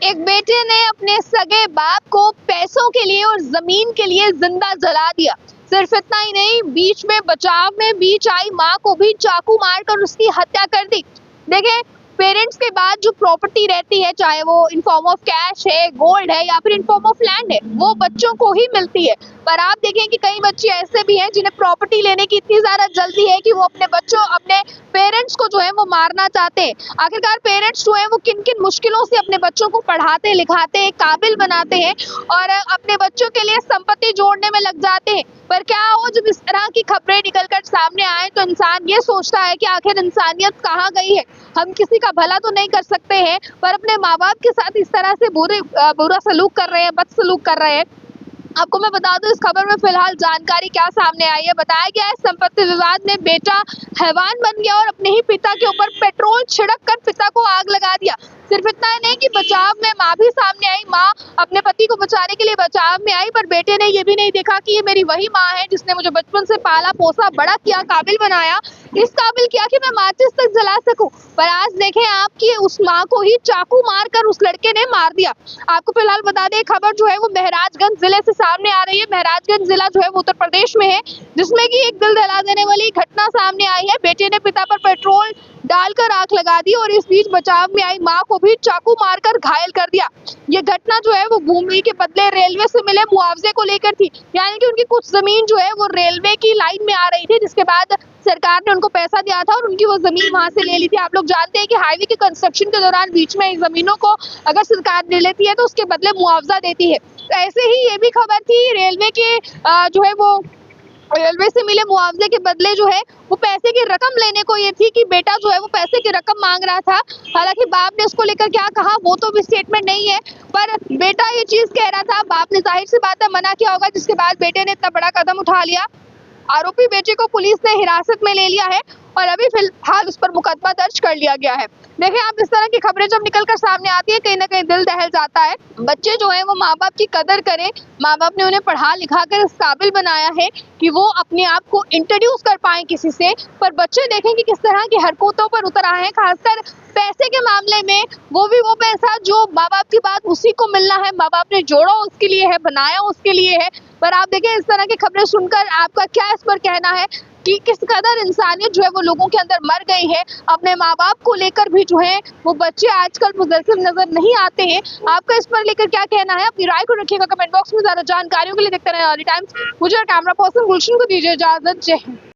एक बेटे ने अपने सगे बाप को पैसों के लिए और जमीन के लिए जिंदा जला दिया। सिर्फ इतना ही नहीं, बीच में बचाव में बीच आई मां को भी चाकू मारकर उसकी हत्या कर दी। देखें, पेरेंट्स के बाद जो प्रॉपर्टी रहती है, चाहे वो इन फॉर्म ऑफ कैश है, गोल्ड है या फिर इन फॉर्म ऑफ लैंड है, वो बच्चों को ही मिलती है। पर आप देखें कि कई बच्चे ऐसे भी हैं जिन्हें प्रॉपर्टी लेने की इतनी ज्यादा जल्दी है कि वो अपने पेरेंट्स को जो है वो मारना चाहते हैं। आखिरकार पेरेंट्स जो है वो किन किन मुश्किलों से अपने बच्चों को पढ़ाते लिखाते हैं, काबिल बनाते हैं और अपने बच्चों के लिए संपत्ति जोड़ने में लग जाते हैं। पर क्या हो, जब इस तरह की खबरें निकलकर सामने आए तो इंसान ये सोचता है कि आखिर इंसानियत कहाँ गई है। हम किसी का भला तो नहीं कर सकते हैं, पर अपने माँ बाप के साथ इस तरह से बुरा सलूक कर रहे हैं, बदसलूक कर रहे हैं। आपको मैं बता दूं, इस खबर में फिलहाल जानकारी क्या सामने आई है। बताया गया है संपत्ति विवाद में बेटा हैवान बन गया और अपने ही पिता के ऊपर पेट्रोल छिड़क कर पिता को आग लगा दिया। सिर्फ इतना ही नहीं कि बचाव में माँ भी सामने आई, माँ अपने पति को बचाने के लिए बचाव में आई, पर बेटे ने ये भी नहीं देखा कि ये मेरी वही माँ है जिसने मुझे बचपन से पाला पोसा, बड़ा किया, काबिल बनाया, इस काबिल किया कि मैं माचिस तक जला सकूं। पर आज देखें आप कि उस माँ को ही चाकू मारकर उस लड़के ने मार दिया। आपको फिलहाल बता दें, खबर जो है वो महराजगंज जिले से सामने आ रही है। महराजगंज जिला जो है वो उत्तर प्रदेश में है, जिसमें कि एक दिल दहला देने वाली घटना सामने आई है। बेटे ने पिता पर पेट्रोल डालकर आग लगा दी और इस बीच बचाव में आई मां को भी चाकू मारकर घायल कर दिया। ये घटना जो है वो भूमि के बदले रेलवे से मिले मुआवजे को लेकर थी, यानी कि उनकी कुछ जमीन जो है वो रेलवे की लाइन में आ रही थी, जिसके बाद सरकार ने उनको पैसा दिया था और उनकी वो जमीन वहां से ले ली थी। आप लोग जानते हैं कि हाईवे के कंस्ट्रक्शन के दौरान बीच में जमीनों को अगर सरकार ले लेती है तो उसके बदले मुआवजा देती है। तो ऐसे ही ये भी खबर थी, रेलवे के जो है वो रेलवे से मिले मुआवजे के बदले जो है वो पैसे की रकम लेने को ये थी कि बेटा जो है वो पैसे की रकम मांग रहा था। हालांकि बाप ने उसको लेकर क्या कहा वो तो भी स्टेटमेंट नहीं है, पर बेटा ये चीज कह रहा था, बाप ने जाहिर सी बात है मना किया होगा, जिसके बाद बेटे ने इतना बड़ा कदम उठा लिया। आरोपी बेटे को पुलिस ने हिरासत में ले लिया है और अभी फिलहाल उस पर मुकदमा दर्ज कर लिया गया है। देखें आप, इस तरह की खबरें जब निकलकर सामने आती है कहीं ना कहीं दिल दहल जाता है। बच्चे जो है वो माँ बाप की कदर करें। माँ बाप ने उन्हें पढ़ा लिखा कर इस काबिल बनाया है कि वो अपने आप को इंट्रोड्यूस कर पाए किसी से, पर बच्चे देखें कि किस तरह की हरकतों पर उतर आए हैं, खासकर पैसे के मामले में। वो भी वो पैसा जो माँ बाप की बात उसी को मिलना है, माँ बाप ने जोड़ा उसके लिए है, बनाया उसके लिए है। पर आप देखें, इस तरह की खबरें सुनकर आपका क्या इस पर कहना है कि किस कदर इंसानियत जो है वो लोगों के अंदर मर गई है। अपने माँ बाप को लेकर भी जो है वो बच्चे आजकल मुदस्सिर नजर नहीं आते हैं। आपका इस पर लेकर क्या कहना है? अपनी राय को रखिएगा कमेंट बॉक्स में। ज्यादा जानकारियों के लिए देखते रहें ऑली टाइम्स। मुझे कैमरा पर्सन गुलशन को दीजिए इजाजत। जय हिंद।